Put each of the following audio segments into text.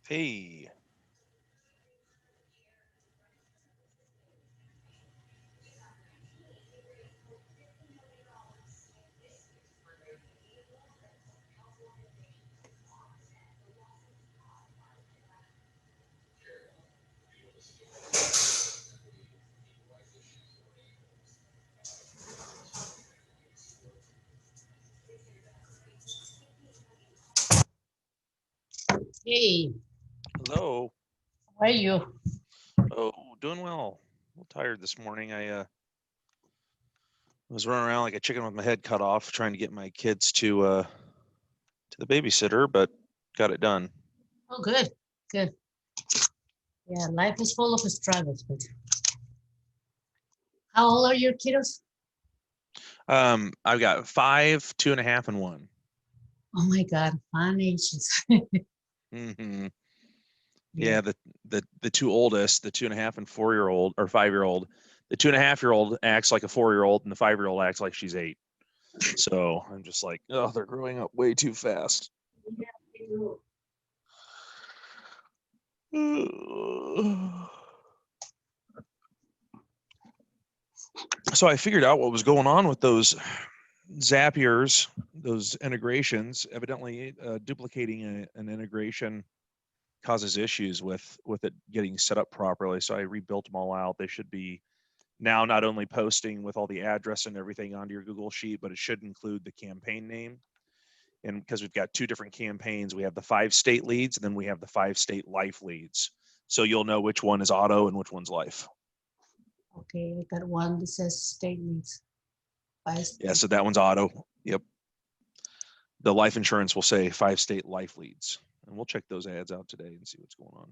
Hey, Hey, hello. how are you? Oh, doing well. A little tired this morning. I was running around like a chicken with my head cut off, trying to get my kids to the babysitter, but got it done. Oh, good, good. Yeah, life is full of struggles, but how old are your kiddos? I've got five, 2.5, and one. Oh my God, fun ages. hmm Yeah, Yeah, the two oldest, the 2.5 and 4 year old or 5 year old. The 2.5 year old acts like a 4 year old, and the 5 year old acts like she's 8. So I'm just like, oh, they're growing up way too fast. So I figured out what was going on with those Zapiers, those integrations. Evidently, duplicating an integration causes issues with it getting set up properly. So I rebuilt them all out. They should be now not only posting with all the address and everything onto your Google Sheet, but it should include the campaign name. And because we've got two different campaigns, we have the 5 state leads, and then we have the 5 state life leads. So you'll know which one is auto and which one's life. okay, I got one that says statements by Yeah, state. so that one's auto. Yep. The life insurance will say 5 state life leads. And we'll check those ads out today and see what's going on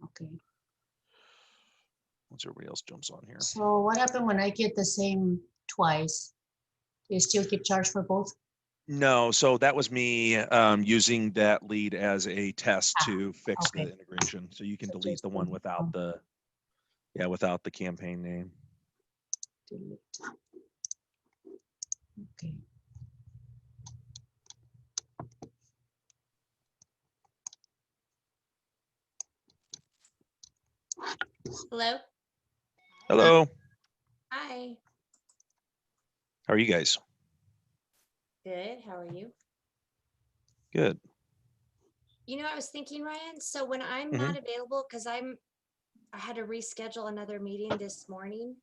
Okay. once everybody else jumps on here. So what happened when I get the same twice? Do you still get charged for both? No, so that was me using that lead as a test Ah, to fix okay. the integration. So you can So delete just the one without without the campaign name. delete. Okay. Hello. Hello, Hi. how are you guys? Good. How are you? Good. I was thinking, Ryan, so when I'm hmm not available, because I had to reschedule another meeting this morning,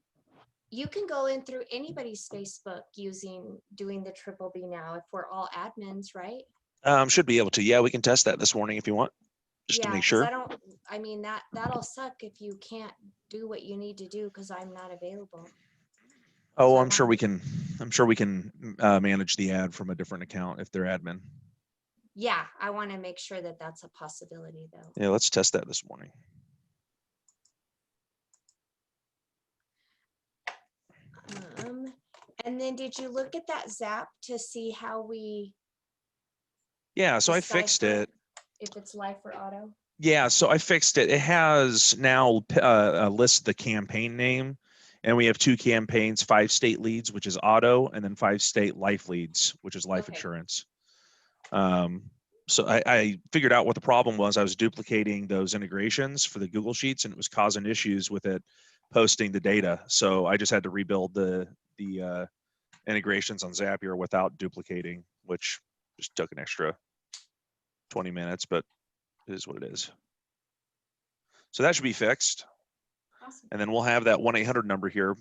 you can go in through anybody's Facebook doing the triple B now if we're all admins, right? Should be able to. Yeah, we can test that this morning if you want, just to Yeah, make because sure. I mean, that'll suck if you can't do what you need to do because I'm not available. Oh, So I I'm sure we wanted, can. I'm sure we can manage the ad from a different account if they're admin. yeah, I want to make sure that that's a possibility though. Yeah, let's test that this morning. Um, and then did you look at that Zap to see how we Yeah, so I fixed decipher it. if it's life or auto? Yeah, so I fixed it. It has now listed the campaign name, and we have two campaigns: 5 state leads, which is auto, and then 5 state life leads, which is life Okay. insurance. Um, so I figured out what the problem was. I was duplicating those integrations for the Google Sheets, and it was causing issues with it posting the data. So I just had to rebuild the integrations on Zapier without duplicating, which just took an extra 20 minutes, but it is what it is. So that should be fixed. Awesome. And then we'll have that 1-800 number here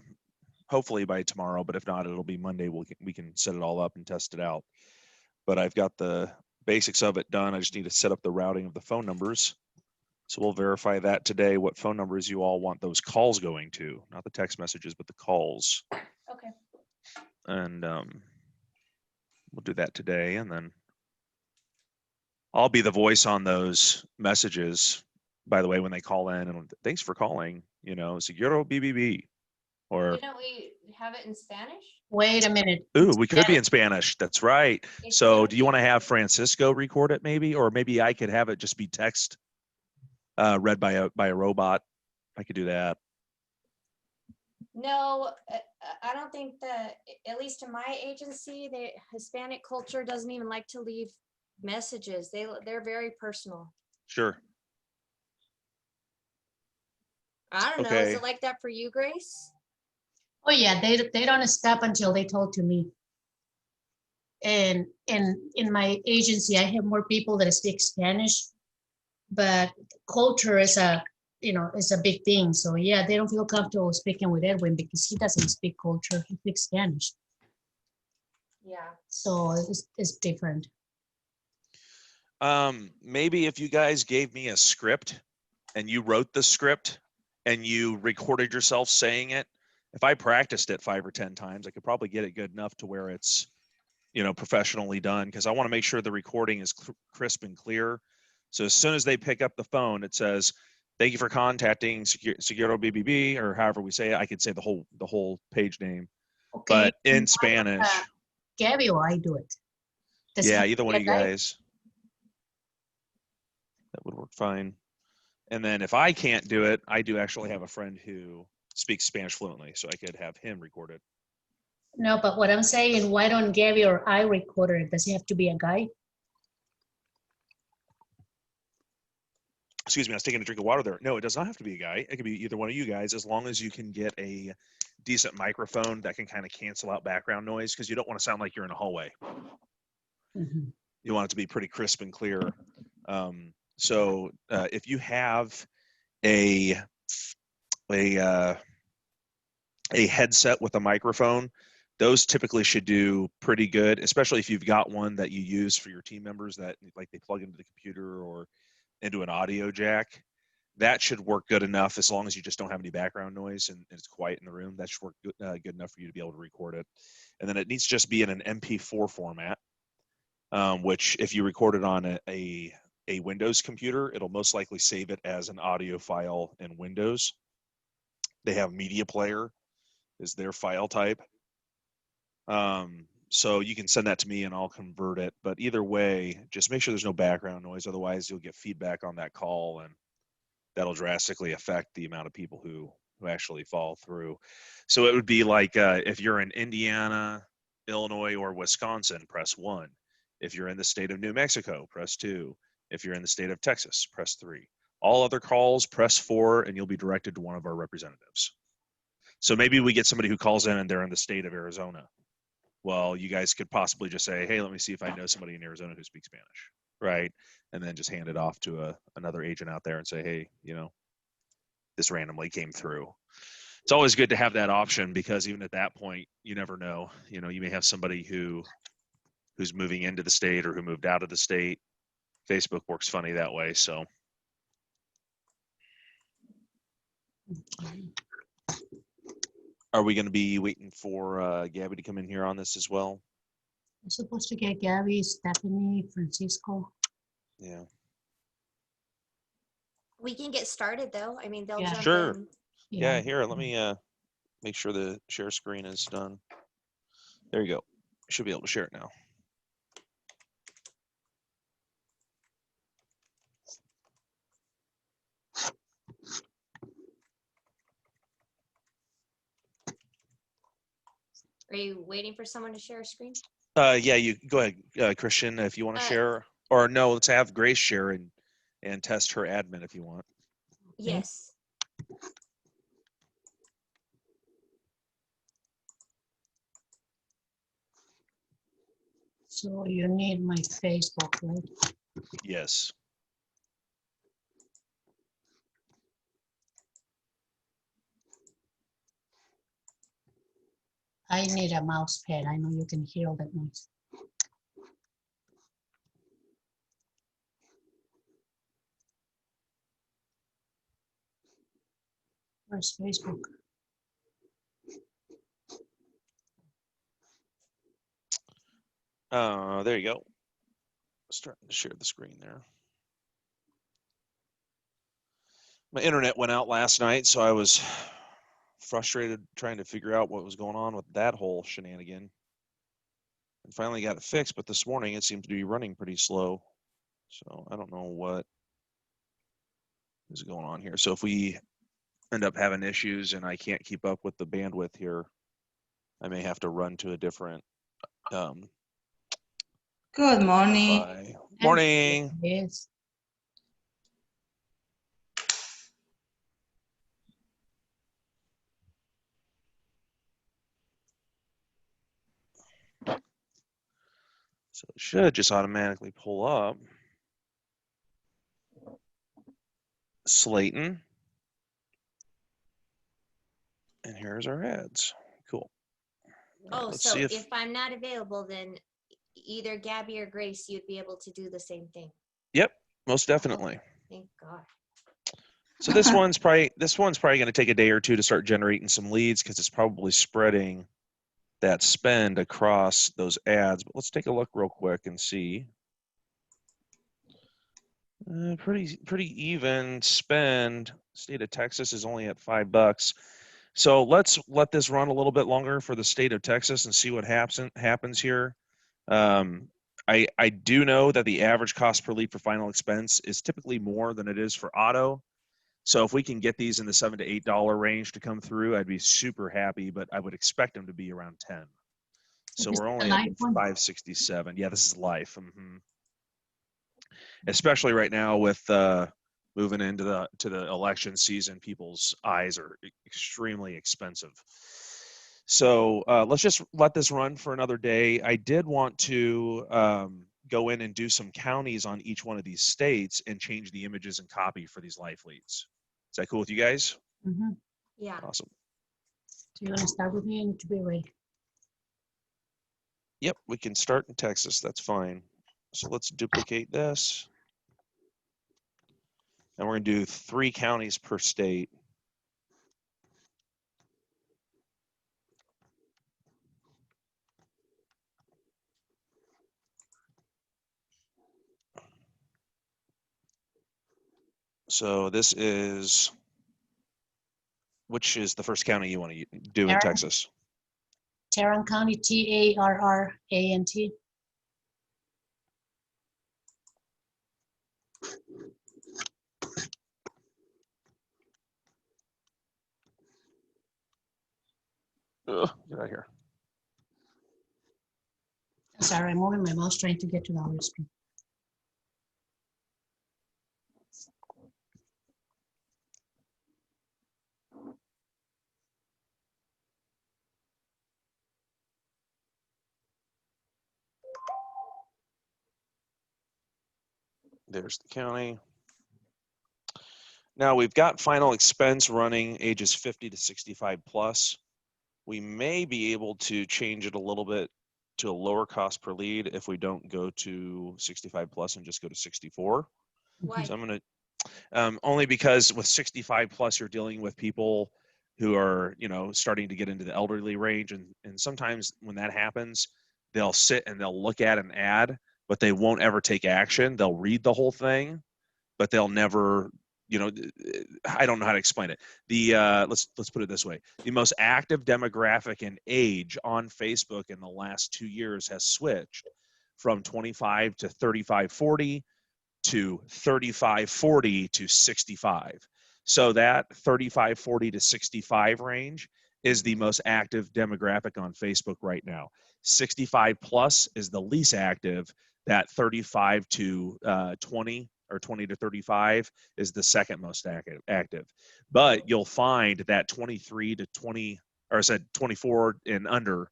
hopefully by tomorrow, but if not, it'll be Monday. We can set it all up and test it out. But I've got the basics of it done. I just need to set up the routing of the phone numbers. So we'll verify that today, what phone numbers you all want those calls going to, not the text messages, but the calls. Okay. And we'll do that today. And then I'll be the voice on those messages, by the way, when they call in and thanks for calling, Seguro BBB. Or, Didn't we have it in Spanish? Wait a minute. ooh, we could be in Spanish. That's right. It So could do you want be. to have Francisco record it maybe? Or maybe I could have it just be text read by a robot. I could do that. No, I don't think that, at least in my agency, the Hispanic culture doesn't even like to leave messages. They're very personal. Sure. I don't know. Is Okay. it like that for you, Grace? Oh yeah, they don't stop until they told to me. And in my agency, I have more people that speak Spanish, but culture is is a big thing. So yeah, they don't feel comfortable speaking with Edwin because he doesn't speak culture. He speaks Spanish. Yeah. So it's different. Maybe if you guys gave me a script and you wrote the script and you recorded yourself saying it, if I practiced it 5 or 10 times, I could probably get it good enough to where it's, professionally done, because I want to make sure the recording is crisp and clear. So as soon as they pick up the phone, it says, "Thank you for contacting Seguro BBB," or however we say it. I could say the whole page name, Okay. but in And why don't, Spanish. Gabby or I do it. Does it Yeah, have to either be one a of you guy? guys. That would work fine. And then if I can't do it, I do actually have a friend who speaks Spanish fluently, so I could have him record it. No, but what I'm saying, why don't Gabby or I record it? Does it have to be a guy? Excuse me, I was taking a drink of water there. No, it does not have to be a guy. It could be either one of you guys, as long as you can get a decent microphone that can kind of cancel out background noise, because you don't want to sound like you're in a hallway. Mhm. You want it to be pretty crisp and clear. So if you have a headset with a microphone, those typically should do pretty good, especially if you've got one that you use for your team members that like they plug into the computer or into an audio jack. That should work good enough, as long as you just don't have any background noise and it's quiet in the room. That should work good enough for you to be able to record it. And then it needs to just be in an MP4 format, which if you record it on a Windows computer, it'll most likely save it as an audio file in Windows. They have Media Player is their file type. So you can send that to me and I'll convert it. But either way, just make sure there's no background noise. Otherwise, you'll get feedback on that call, and that'll drastically affect the amount of people who actually fall through. So it would be like if you're in Indiana, Illinois, or Wisconsin, press 1. If you're in the state of New Mexico, press 2. If you're in the state of Texas, press 3. All other calls, press 4, and you'll be directed to one of our representatives. So maybe we get somebody who calls in and they're in the state of Arizona. Well, you guys could possibly just say, "Hey, let me see if I know somebody in Arizona who speaks Spanish," right? And then just hand it off to another agent out there and say, "Hey, this randomly came through." It's always good to have that option, because even at that point, you never know. You may have somebody who's moving into the state or who moved out of the state. Facebook works funny that way. So are we going to be waiting for Gabby to come in here on this as well? I'm supposed to get Gabby, Stephanie, Francisco. Yeah. We can get started though. I mean, they'll Yeah. jump Sure. in. Yeah, here, let me make sure the share screen is done. There you go. Should be able to share it now. Are you waiting for someone to share a screen? Yeah, you go ahead, Christian, if you want to share, or no, let's have Grace share and test her admin if you want. Yes. So you need my Facebook, right? Yes. I need a mouse pad. I know you can hear all that noise. Where's Facebook? There you go. Starting to share the screen there. My internet went out last night, so I was frustrated trying to figure out what was going on with that whole shenanigan. And finally got it fixed, but this morning it seemed to be running pretty slow. So I don't know what is going on here. So if we end up having issues and I can't keep up with the bandwidth here, I may have to run to a different Good morning. Wi-Fi. Morning. Yes. So it should just automatically pull up Slayton. And here's our ads. Cool. All right, Oh, let's so see if I'm not available, then either Gabby or Grace, you'd be able to do the same thing. Yep, most definitely. Okay, thank God. So this one's probably going to take a day or two to start generating some leads because it's probably spreading that spend across those ads. But let's take a look real quick and see. Pretty even spend. State of Texas is only at $5. So let's let this run a little bit longer for the state of Texas and see what happens here. I do know that the average cost per lead for final expense is typically more than it is for auto. So if we can get these in the $7 to $8 range to come through, I'd be super happy, but I would expect them to be around 10. So This we're is only the up live at one. 567. Yeah, this is life. Especially right now with moving into the election season, people's eyes are extremely expensive. So let's just let this run for another day. I did want to go in and do some counties on each one of these states and change the images and copy for these life leads. Is that cool with you guys? Mhm. Yeah. Awesome. So you want to start with me? I need to be ready. Yep, we can start in Texas. That's fine. So let's duplicate this. And we're going to do 3 counties per state. So this is, which is the first county you want to do in Tarrant. Texas? Tarrant County, Tarrant. Ugh, get out of here. Sorry, I'm moving my mouse trying to get to the other screen. There's the county. Now we've got final expense running ages 50 to 65 plus. We may be able to change it a little bit to a lower cost per lead if we don't go to 65 plus and just go to 64. Why? So I'm going to, only because with 65 plus, you're dealing with people who are, starting to get into the elderly range. And sometimes when that happens, they'll sit and they'll look at an ad, but they won't ever take action. They'll read the whole thing, but they'll never, I don't know how to explain it. The let's put it this way: the most active demographic in age on Facebook in the last 2 years has switched from 25 to 35-40 to 35-40 to 65. So that 35-40 to 65 range is the most active demographic on Facebook right now. 65 plus is the least active. That 35 to 20 or 20 to 35 is the second most active. But you'll find that 23 to 20, or I said 24 and under,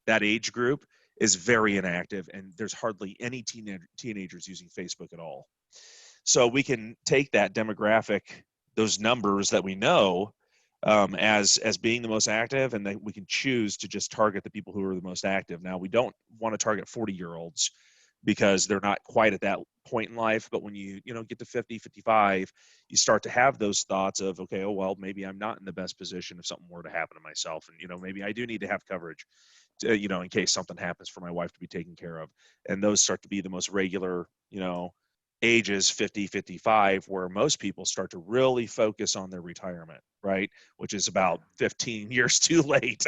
that age group is very inactive, and there's hardly any teenagers using Facebook at all. So we can take that demographic, those numbers that we know, as being the most active, and then we can choose to just target the people who are the most active. Now, we don't want to target 40-year-olds because they're not quite at that point in life. But when you get to 50, 55, you start to have those thoughts of, okay, oh, well, maybe I'm not in the best position if something were to happen to myself. And, maybe I do need to have coverage, to, in case something happens for my wife to be taken care of. And those start to be the most regular, ages 50, 55, where most people start to really focus on their retirement, right? Which is about 15 years too late.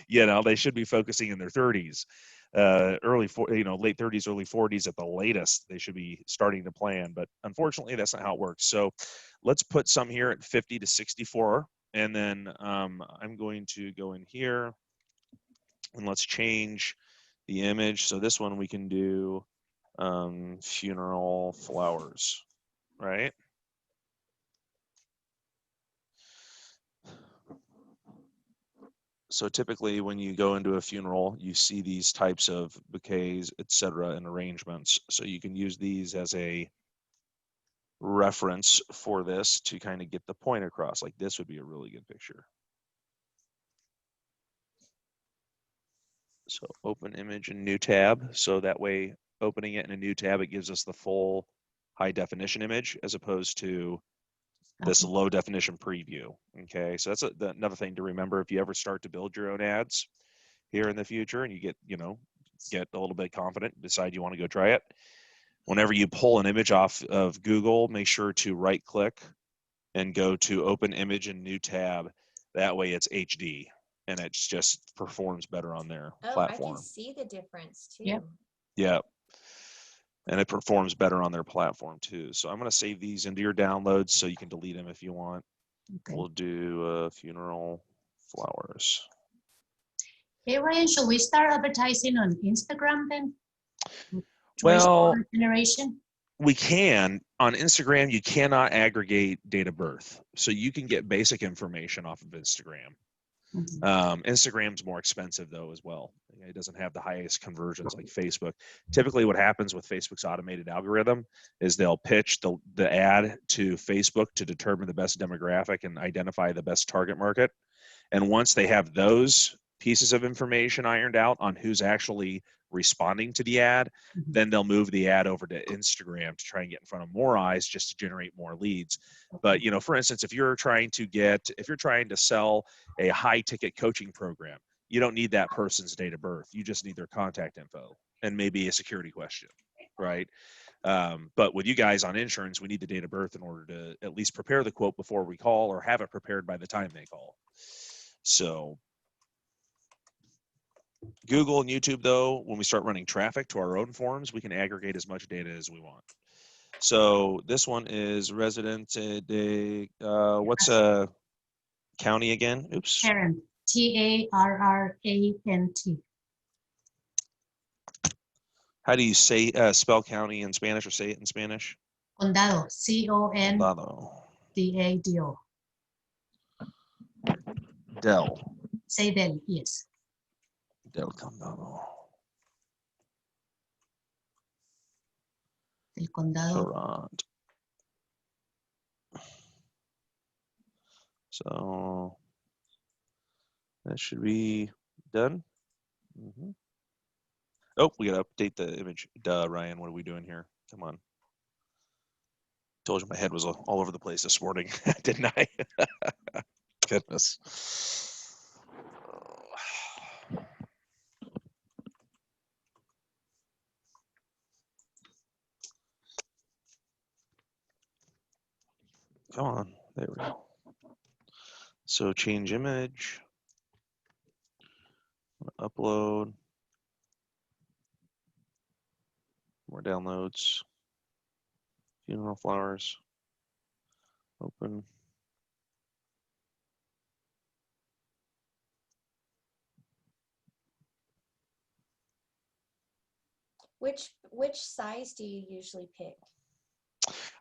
They should be focusing in their 30s, late 30s, early 40s at the latest. They should be starting to plan, but unfortunately, that's not how it works. So let's put some here at 50 to 64, and then I'm going to go in here and let's change the image. So this one we can do funeral flowers, right? So typically when you go into a funeral, you see these types of bouquets, etc., and arrangements. So you can use these as a reference for this to kind of get the point across. Like this would be a really good picture. So open image in new tab. So that way, opening it in a new tab, it gives us the full high definition image as opposed to this low definition preview. Okay, so that's another thing to remember if you ever start to build your own ads here in the future and you get, get a little bit confident, decide you want to go try it. Whenever you pull an image off of Google, make sure to right click and go to open image in new tab. That way it's HD and it just performs better on their Oh, I platform. can see the difference too. Yep. Yeah. And it performs better on their platform too. So I'm going to save these into your downloads so you can delete them if you want. Okay. We'll do funeral flowers. Hey, Ryan, shall we start advertising on Instagram then? Well, Generation. we can. On Instagram, you cannot aggregate date of birth. So you can get basic information off of Instagram. Instagram's more expensive though as well. It doesn't have the highest conversions like Facebook. Typically what happens with Facebook's automated algorithm is they'll pitch the ad to Facebook to determine the best demographic and identify the best target market. And once they have those pieces of information ironed out on who's actually responding to the ad, then they'll move the ad over to Instagram to try and get in front of more eyes just to generate more leads. But, for instance, if you're trying to sell a high ticket coaching program, you don't need that person's date of birth. You just need their contact info and maybe a security question, right? But with you guys on insurance, we need the date of birth in order to at least prepare the quote before we call or have it prepared by the time they call. So Google and YouTube, though, when we start running traffic to our own forms, we can aggregate as much data as we want. So this one is resident de, what's a county again? Oops. Tarrant, Tarrant. How do you say spell county in Spanish or say it in Spanish? Condado, Condado. Condado. Del. Say del, yes. Del Condado. El condado. Correct. So that should be done. Oh, we gotta update the image. Duh, Ryan, what are we doing here? Come on. Told you my head was all over the place this morning, didn't I? Goodness. Come on, there we go. So change image, upload, more downloads, funeral flowers, open. Which size do you usually pick?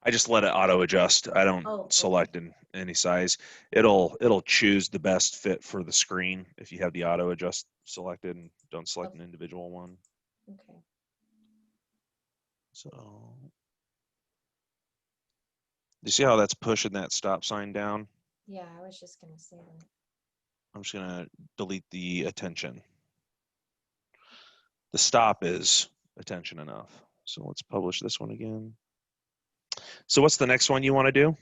I just let it auto adjust. I don't select in any size. It'll choose the best fit for the screen if you have the auto adjust selected and don't select an individual one. Okay. So, do you see how that's pushing that stop sign down? Yeah, I was just gonna say that. I'm just gonna delete the attention. The stop is attention enough. So let's publish this one again. So what's the next one you want to do?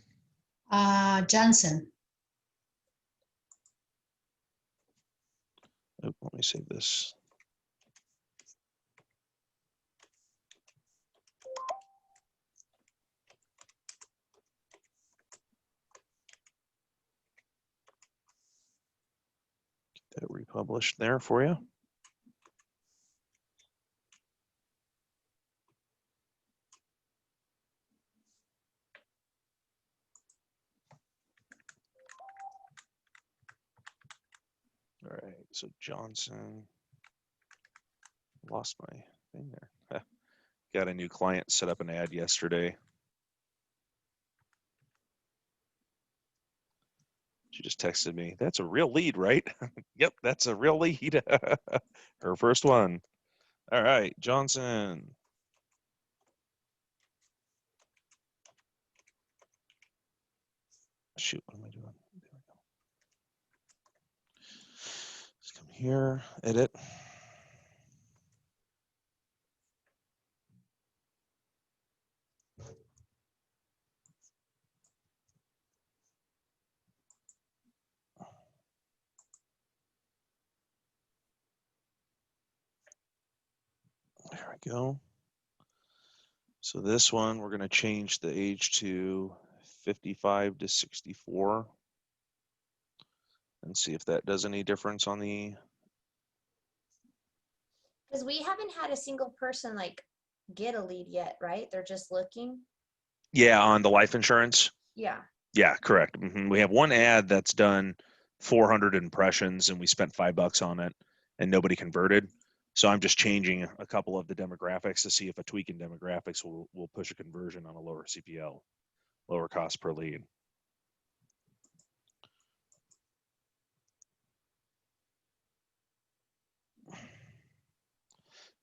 Johnson. Oh, let me save this. Get that republished there for you. All right, so Johnson, lost my thing there. Got a new client set up an ad yesterday. She just texted me. That's a real lead, right? Yep, that's a real lead. Her first one. All right, Johnson. Shoot, what am I doing? There we go. Just come here, edit. There we go. So this one, we're going to change the age to 55 to 64 and see if that does any difference on the. Because we haven't had a single person like get a lead yet, right? They're just looking. Yeah, on the life insurance. Yeah. Yeah, correct. We have one ad that's done 400 impressions and we spent $5 on it and nobody converted. So I'm just changing a couple of the demographics to see if a tweak in demographics will push a conversion on a lower CPL, lower cost per lead.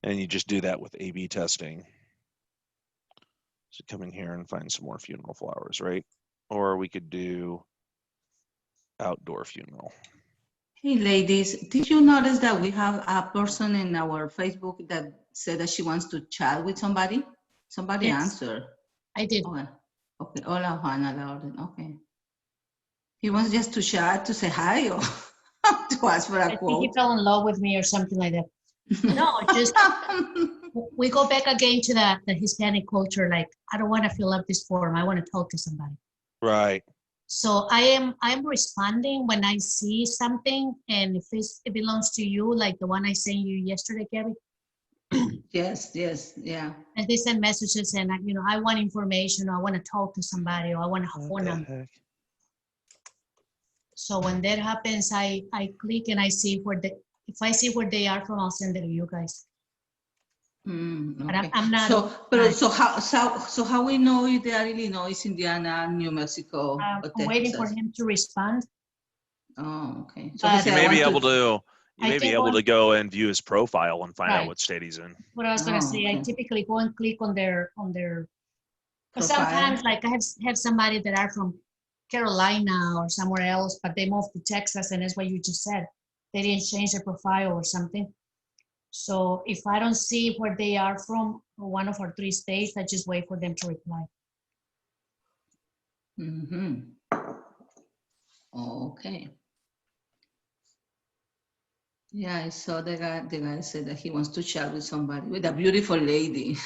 And you just do that with A/B testing. So come in here and find some more funeral flowers, right? Or we could do outdoor funeral. Hey, ladies, did you notice that we have a person in our Facebook that said that she wants to chat with somebody? Somebody Yes. answered. I did. Okay. Okay. Hola, Juana Lauden. Okay. He wants just to chat, to say hi, or to ask for I a think he quote. fell in love with me or something like that. No, just we go back again to the Hispanic culture. Like, I don't want to fill up this form. I want to talk to somebody. Right. So I'm responding when I see something, and if it belongs to you, like the one I sent you yesterday, Gabby. Yes, yes, yeah. And they send messages, and I want information, or I want to talk to somebody, or I want a phone What the number. heck? So when that happens, I click and I see if I see where they are from, I'll send it to you guys. But Okay. I'm not. So how we know if they are Illinois, Indiana, New Mexico, I'm or waiting for Texas? him to respond. Oh, okay. So But he You said, may I be want able to. You I may be can able go to go and view his profile and find out Right. what state he's in. what I was gonna say. I okay. typically go and click on their. Because Profile. sometimes, like I have somebody that are from Carolina or somewhere else, but they moved to Texas, and that's what you just said. They didn't change their profile or something. So if I don't see where they are from, one of our 3 states, I just wait for them to reply. Mm-hmm. Okay. Yeah, I saw the guy said that he wants to chat with somebody, with a beautiful lady.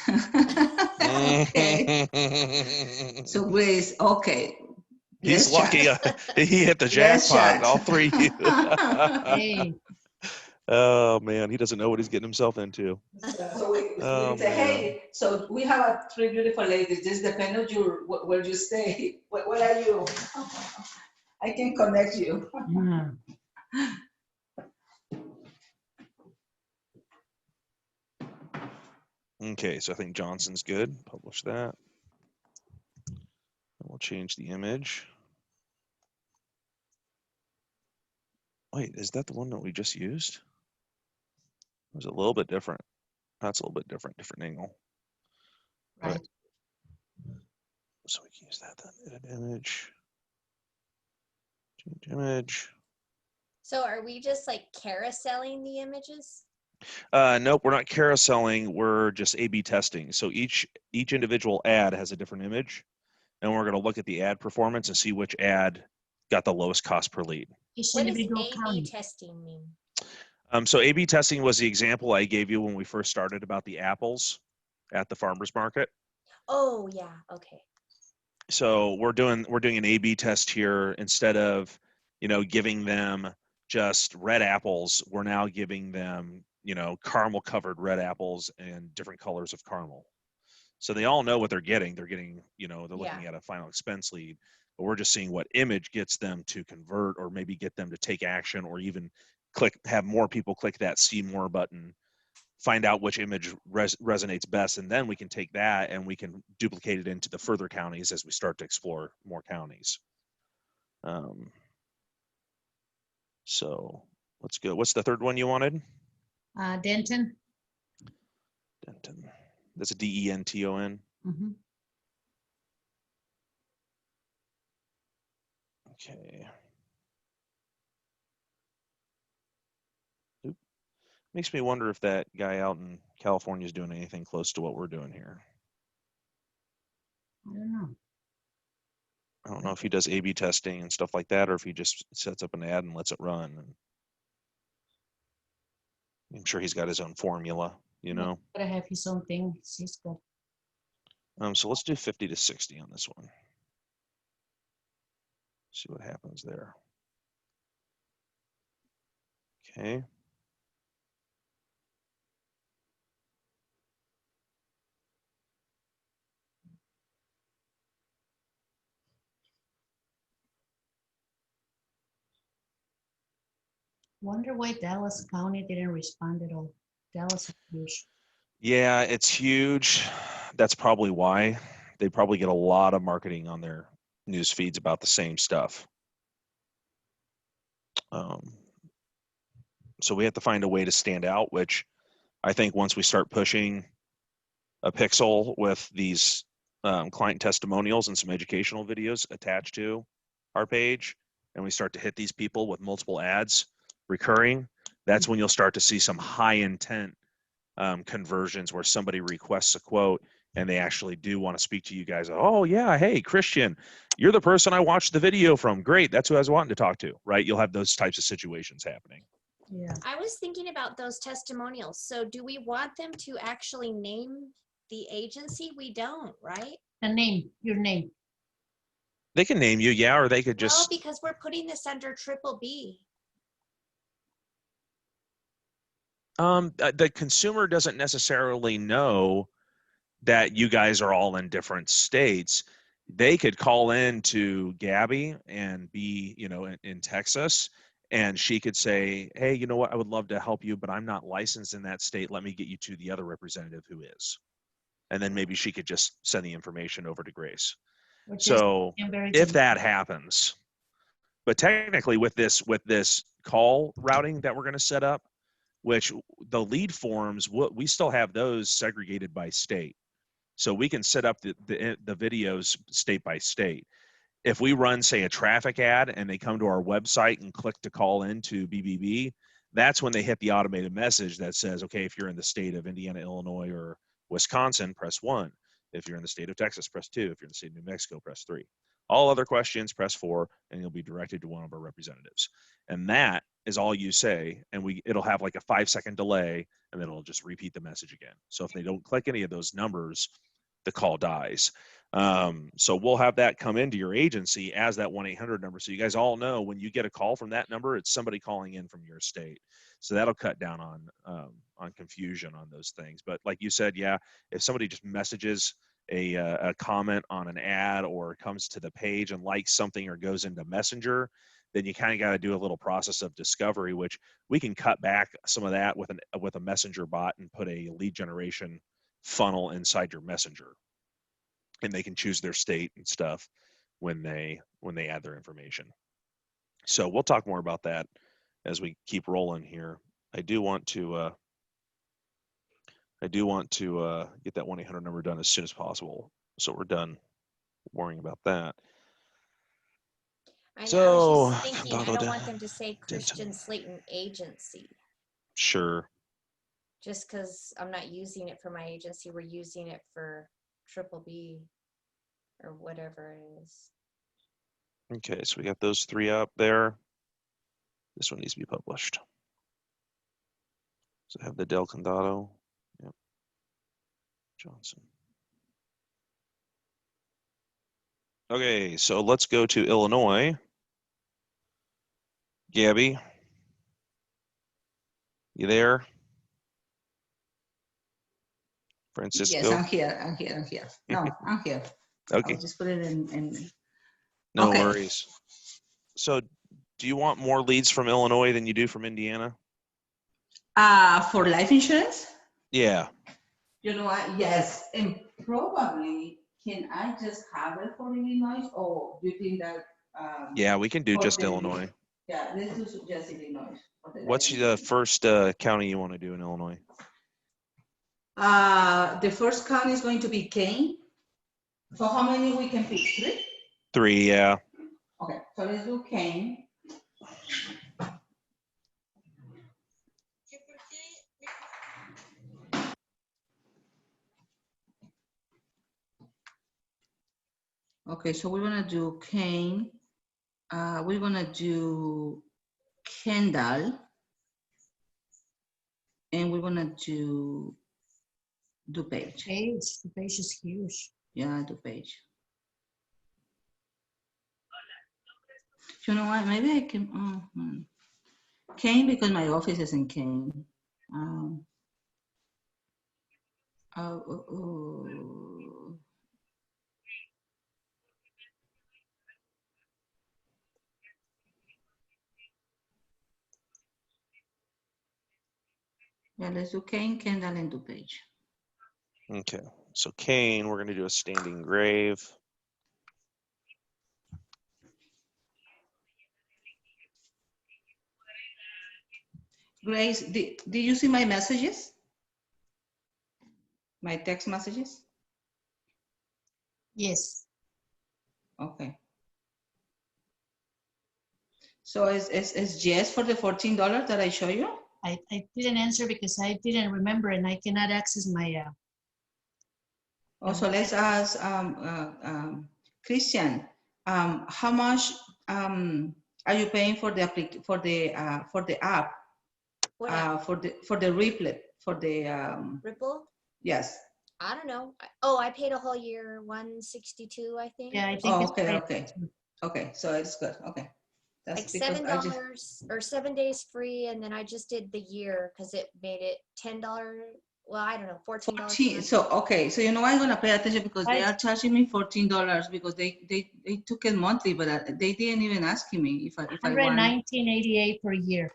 Okay. So Grace, okay. He's Let's lucky. chat. He hit the Let's jackpot. chat. All 3 of you. Hey, Oh man, he doesn't know what he's getting himself into. So we Oh, say, man. hey, so we have 3 beautiful ladies. Just depend on where you stay. Where are you? I can connect you. Okay, so I think Johnson's good. Publish that. And we'll change the image. Wait, is that the one that we just used? It was a little bit different. That's a little bit different angle. right. So we can use that then. Edit image. Change image. So are we just like carouseling the images? Nope, we're not carouseling. We're just A/B testing. So each individual ad has a different image, and we're going to look at the ad performance and see which ad got the lowest cost per lead. Each What does individual A/B county. testing mean? So A/B testing was the example I gave you when we first started about the apples at the farmers market. Oh yeah, okay. So we're doing an A/B test here. Instead of giving them just red apples, we're now giving them caramel covered red apples and different colors of caramel. So they all know what they're getting. They're getting they're looking at a final expense lead, but we're just seeing what image gets them to convert, or maybe get them to take action, or even have more people click that see more button, find out which image resonates best, and then we can take that and we can duplicate it into the further counties as we start to explore more counties. So let's go. What's the third one you wanted? Denton. Denton. That's a Denton. Mhm. Okay. Oop. Makes me wonder if that guy out in California is doing anything close to what we're doing here. I don't know. I don't know if he does A/B testing and stuff like that, or if he just sets up an ad and lets it run. And I'm sure he's got his own formula, you know. Gotta have his own thing. He's good. So let's do 50 to 60 on this one. See what happens there. Okay. Wonder why Dallas County didn't respond at all. Dallas is huge. Yeah, it's huge. That's probably why. They probably get a lot of marketing on their news feeds about the same stuff. So we have to find a way to stand out, which I think once we start pushing a pixel with these client testimonials and some educational videos attached to our page, and we start to hit these people with multiple ads recurring, that's when you'll start to see some high intent conversions where somebody requests a quote and they actually do want to speak to you guys. Oh yeah, hey Christian, you're the person I watched the video from. Great, that's who I was wanting to talk to, right? You'll have those types of situations happening. Yeah. I was thinking about those testimonials. So do we want them to actually name the agency? We don't, right? The name, your name. They can name you, yeah, or they could Well, just because we're putting this under triple B. the consumer doesn't necessarily know that you guys are all in different states. They could call in to Gabby and be, you know, in Texas, and she could say, hey, you know what, I would love to help you, but I'm not licensed in that state. Let me get you to the other representative who is. And then maybe she could just send the information over to Grace. Which So is very if good. that happens, but technically with this call routing that we're going to set up, which the lead forms, we still have those segregated by state. So we can set up the videos state by state. If we run, say, a traffic ad and they come to our website and click to call into BBB, that's when they hit the automated message that says, okay, if you're in the state of Indiana, Illinois, or Wisconsin, press 1. If you're in the state of Texas, press 2. If you're in the state of New Mexico, press 3. All other questions, press 4, and you'll be directed to one of our representatives. And that is all you say, and it'll have like a 5-second delay, and then it'll just repeat the message again. So if they don't click any of those numbers, the call dies. So we'll have that come into your agency as that 1-800 number. So you guys all know when you get a call from that number, it's somebody calling in from your state. So that'll cut down on confusion on those things. But like you said, yeah, if somebody just messages a comment on an ad or comes to the page and likes something or goes into Messenger, then you kind of got to do a little process of discovery, which we can cut back some of that with a Messenger bot and put a lead generation funnel inside your Messenger, and they can choose their state and stuff when they add their information. So we'll talk more about that as we keep rolling here. I do want to get that 1-800 number done as soon as possible, so we're done worrying about that. I know, So, I was just thinking, I don't want them to say Christian Denton. Slayton Agency. Sure. Just because I'm not using it for my agency, we're using it for triple B or whatever it is. Okay, so we got those 3 up there. This one needs to be published. So I have the Del Condado. Yep. Johnson. Okay, so let's go to Illinois. Gabby, you there? Francisco? Yes, I'm here. No, I'm here. Okay. I'll just put it in. No Okay. worries. So do you want more leads from Illinois than you do from Indiana? For life insurance? Yeah. You know what? Yes, and probably, can I just have it for Illinois, or do you think that? Yeah, we can do for just the- Illinois. Yeah, let's do just Illinois. What's the first county you want to do in Illinois? The first county is going to be Kane. So how many we can pick? 3? 3, yeah. Okay, so let's do Kane. Okay, so we're gonna do Kane. We're gonna do Kendall. And we're gonna do DuPage. The page is huge. Yeah, DuPage. You know what? Maybe I can. Kane, because my office is in Kane. Yeah, let's do Kane, Kendall, and DuPage. Okay. So Kane, we're going to do a standing grave. Grace, did you see my messages? My text messages? Yes. Okay. So is yes for the $14 that I show you? I didn't answer because I didn't remember and I cannot access my. Also, let's ask Christian. How much are you paying for the app? What app? For the Ripple for the Ripple? yes. I don't know. Oh, I paid a whole year, 162, I think. Yeah, I think Oh, it's okay, right. okay. So it's good. Okay, Like because $7 or 7 days free, and then I just did the year because it made it $10. Well, I don't know, $14. a month. So okay, so you know I'm gonna pay attention because they Right. are charging me $14 because they took it monthly, but they didn't even ask me if I want. $119.88 per year.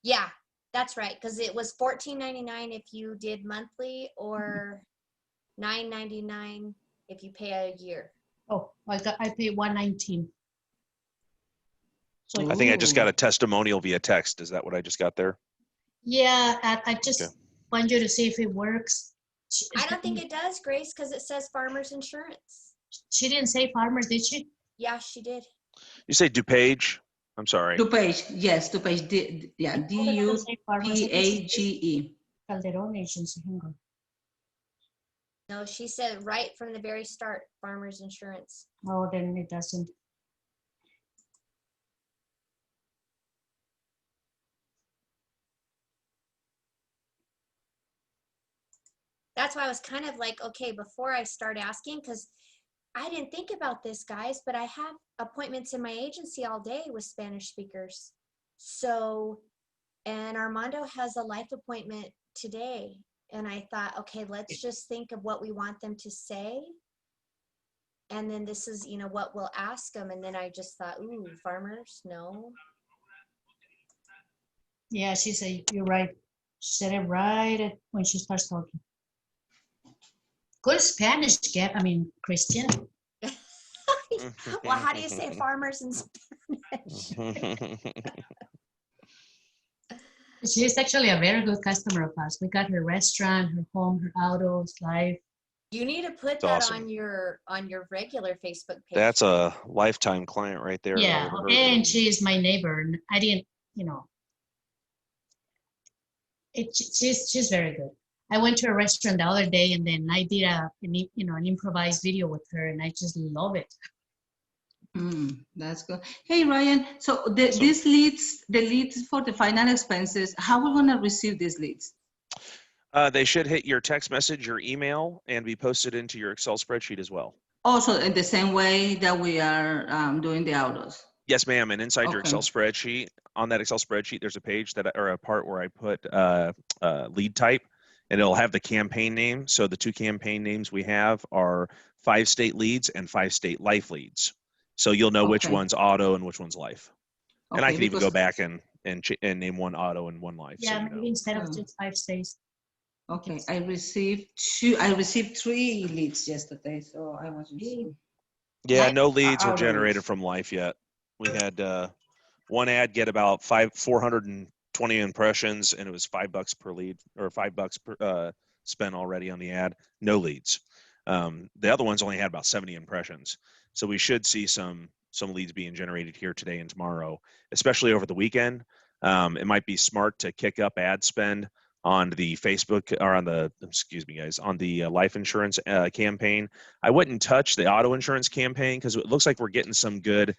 Yeah, that's right. Because it was $14.99 if you did monthly, or $9.99 if you pay a year. Oh, I paid $119. So I think I just got Ooh. a testimonial via text. Is that what I just got there? yeah, I just Okay. want you to see if it works. I don't think it does, Grace, because it says Farmers Insurance. She didn't say farmers, did she? Yeah, she did. You say DuPage? I'm sorry. DuPage, yes, DuPage. Yeah, It doesn't say farmers. It says DuPage. Calderon Agency. Hang on. No, she said right from the very start, Farmers Insurance. Oh, then it doesn't. That's why I was kind of like, okay, before I start asking, because I didn't think about this, guys, but I have appointments in my agency all day with Spanish speakers. So, and Armando has a life appointment today. And I thought, okay, let's just think of what we want them to say. And then this is, what we'll ask them. And then I just thought, ooh, farmers, no. Yeah, she said, you're right. She said it right when she starts talking. Good Spanish, Christian. Well, how do you say farmers in Spanish? She's actually a very good customer of ours. We got her restaurant, her home, her autos, life. You need to put That's that awesome. on your regular Facebook page. That's a lifetime client right there. Yeah, and she is my neighbor. And I didn't, she's very good. I went to a restaurant the other day, and then I did an improvised video with her, and I just love it. That's good. Hey, Ryan, so these leads, the leads for the final expenses, how are we gonna receive these leads? They should hit your text message, your email, and be posted into your Excel spreadsheet as well. Also, in the same way that we are doing the autos. Yes, ma'am. And inside your Okay. Excel spreadsheet, on that Excel spreadsheet, there's a page or a part where I put lead type, and it'll have the campaign name. So the 2 campaign names we have are 5 state leads and 5 state life leads. So you'll know which Okay. one's auto and which one's life. And I Okay, can even go because- back and name one auto and one life. Yeah, so maybe instead of Oh. just 5 states. Okay, I received 3 leads yesterday, so I wasn't sure. Yeah, Life- no leads were auto generated leads. from life yet. We had one ad get about 420 impressions, and it was $5 per lead, or $5 per spent already on the ad. No leads. The other ones only had about 70 impressions. So we should see some leads being generated here today and tomorrow, especially over the weekend. It might be smart to kick up ad spend on the Facebook, or on the, excuse me guys, on the life insurance campaign. I wouldn't touch the auto insurance campaign because it looks like we're getting some good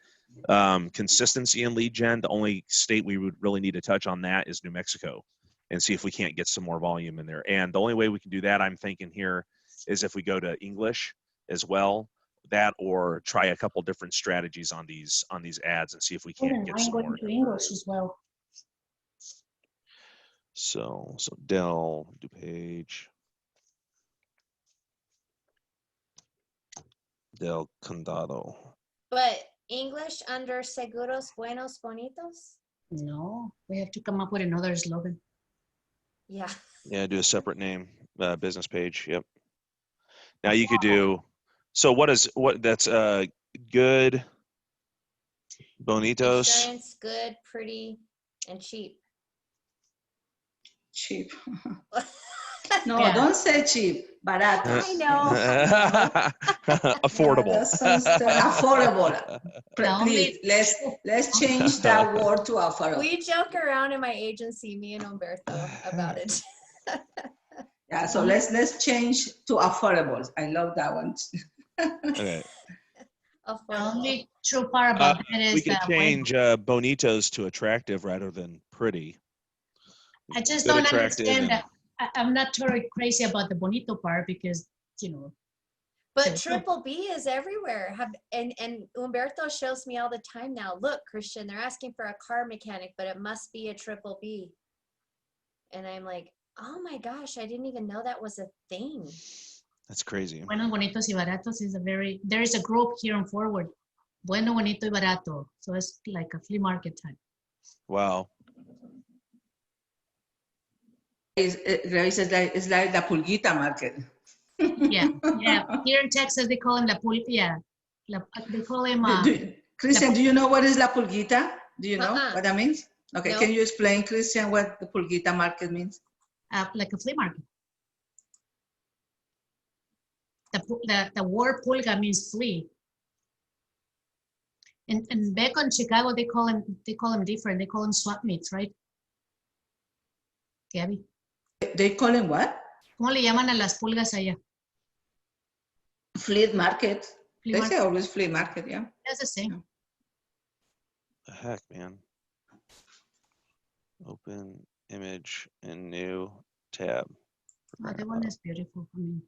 consistency in lead gen. The only state we would really need to touch on that is New Mexico, and see if we can't get some more volume in there. And the only way we can do that, I'm thinking here, is if we go to English as well, that, or try a couple different strategies on these ads and see if we can't Wouldn't get mind some going more. to English as well. So Del DuPage, Del Condado. But English under Seguros Buenos Bonitos? No, we have to come up with another slogan. Yeah. Yeah, do a separate name, business page. Yep. Now you could do, so that's good, bonitos. Insurance, good, pretty, and cheap. Cheap. No, Yeah. don't say cheap. Barato. I know. Affordable. That sounds affordable. The only- Please, let's change that word to affordable. We joke around in my agency, me and Humberto, about it. Yeah, so let's change to affordable. I love that one. Okay. The Affordable. only true part about that is We could that change bonitos to attractive rather than pretty. I just Good, don't attractive, understand and- that. I'm not totally crazy about the bonito part because, you know, But triple B is everywhere. And Humberto shows me all the time now. Look, Christian, they're asking for a car mechanic, but it must be a triple B. And I'm like, oh my gosh, I didn't even know that was a thing. That's crazy. Buenos, Bonitos y Baratos is there is a group here on Forward. Bueno, Bonito y Barato. So it's like a flea market type. Wow. It's like the pulguita market. Yeah, yeah. Here in Texas, they call him la pulpia. They call him Christian, do you know what is la pulguita? Do you know Uh-uh. what that means? Okay, No. can you explain, Christian, what the pulguita market means? like a flea market. The word pulga means flea. And back in Chicago, they call him different. They call him swap meets, right? Gabby, They call it what? ¿cómo le llaman a las pulgas allá? Flea market. Flea They market? say always flea market, yeah. That's the same. The heck, man. Open image in new tab. Oh, the one is beautiful. I mean,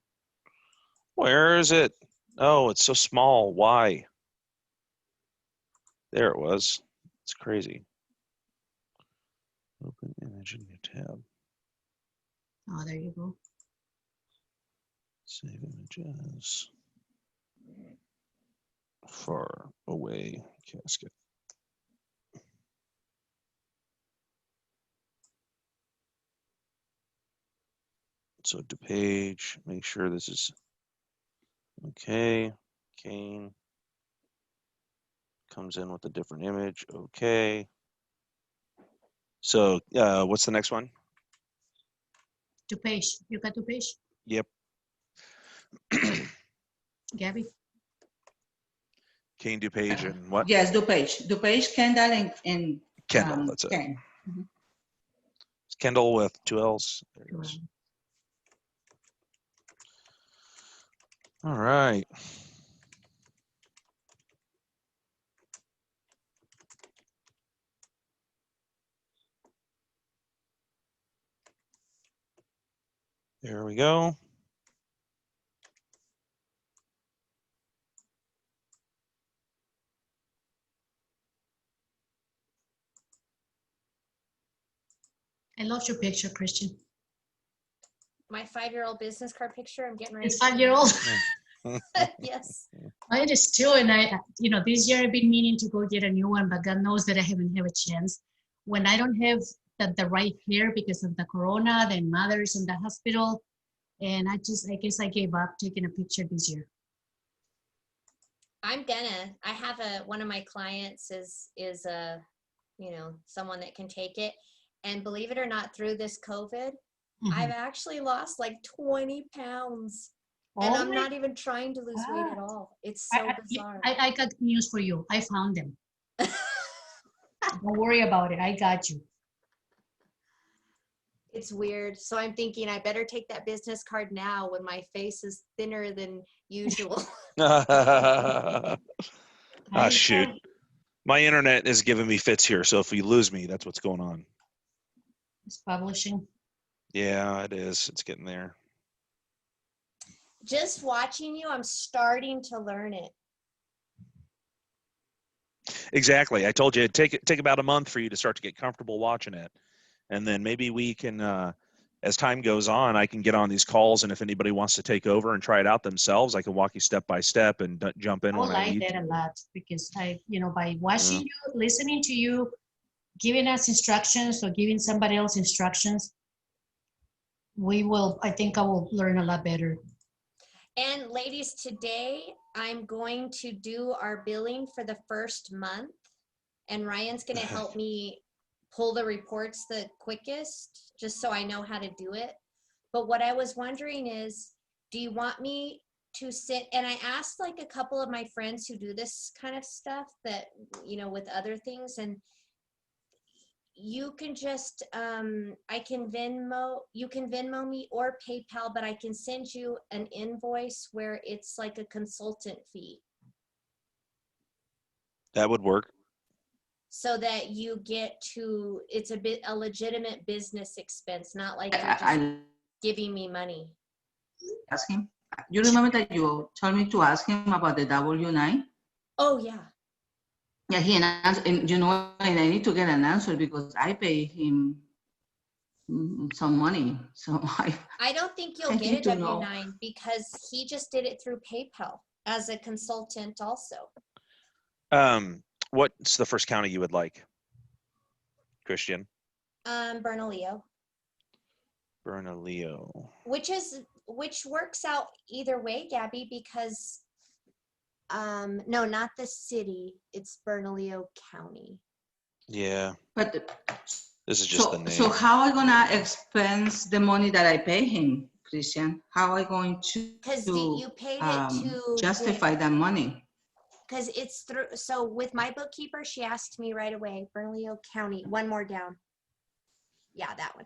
Where is it? Oh, it's so small. Why? There it was. It's crazy. Open image in new tab. oh, there you go. Save images. Far away casket. So DuPage, make sure this is okay. Kane comes in with a different image. Okay. So what's the next one? DuPage. You got DuPage? Yep. Gabby? Kane DuPage and what? Yes, DuPage. DuPage, Kendall, and Kendall, that's it. Ken. It's Kendall with 2 L's. There it Well, is. All right. There we go. Mm-hmm. I love your picture, Christian. My 5-year-old business card picture, I'm getting ready. It's 5-year-old. Yes. I just too, and this year I've been meaning to go get a new one, but God knows that I haven't had a chance. When I don't have the right hair because of the corona, the mother's in the hospital, and I guess I gave up taking a picture this year. I have one of my clients is someone that can take it. And believe it or not, through this COVID, Mhm. I've actually lost like 20 pounds. And Oh I'm my not even trying to lose weight at God. all. It's so bizarre. I got news for you. I found them. Don't worry about it. I got you. It's weird. So I'm thinking I better take that business card now when my face is thinner than usual. Ah, I shoot. found- My internet is giving me fits here, so if you lose me, that's what's going on. It's publishing. Yeah, it is. It's getting there. Just watching you, I'm starting to learn it. Exactly. I told you it'd take about a month for you to start to get comfortable watching it. And then maybe we can, as time goes on, I can get on these calls, and if anybody wants to take over and try it out themselves, I can walk you step by step and jump in I when I like need that to. a lot because by watching you, listening to you, giving us instructions or giving somebody else instructions, I think I will learn a lot better. And ladies, today I'm going to do our billing for the first month, and Ryan's going to help me pull the reports the quickest, just so I know how to do it. But what I was wondering is, do you want me to sit, and I asked like a couple of my friends who do this kind of stuff that, with other things, and you can just, you can Venmo me or PayPal, but I can send you an invoice where it's like a consultant fee That would work. so that you get to, it's a legitimate business expense, not like you're just I giving me money. ask him. You remember that you told me to ask him about the W-9? Oh, yeah. Yeah, and I need to get an answer because I pay him some money. So I don't think you'll I get a need to know. W-9 because he just did it through PayPal as a consultant also. What's the first county you would like, Christian? Bernalillo, Bernalillo. which works out either way, Gabby, because no, not the city, it's Bernalillo County. Yeah, But this is just the name. so how I gonna expense the money that I pay him, Christian? How I going Because you paid it to justify that money? because it's through, so with my bookkeeper, she asked me right away, Bernalillo County, one more down. Yeah, that one.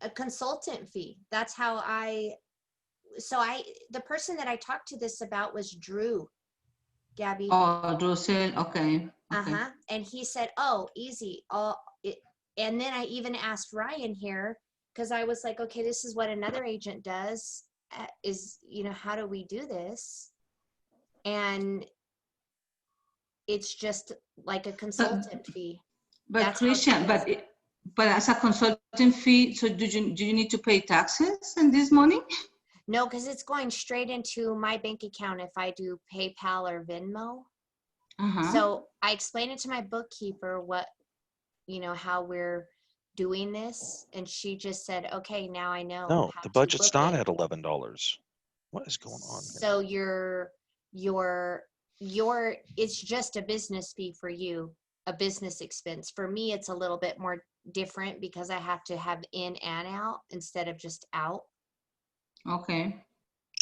A consultant fee. That's how the person that I talked to this about was Drew, Gabby. Oh, Drusel, okay. Uh-huh. And he said, oh, easy. And then I even asked Ryan here, because I was like, okay, this is what another agent does, how do we do this? And it's just like a consultant fee. But That's how Christian, she but as a consulting fee, so do you need to pay taxes in this money? No, because it's going straight into my bank account if I do PayPal or Venmo. Uh-huh. So I explained it to my bookkeeper how we're doing this, and she just said, okay, now I know. No, how the to budget's book not it. at $11. What is going on here? So it's just a business fee for you, a business expense. For me, it's a little bit more different because I have to have in and out instead of just out. Okay.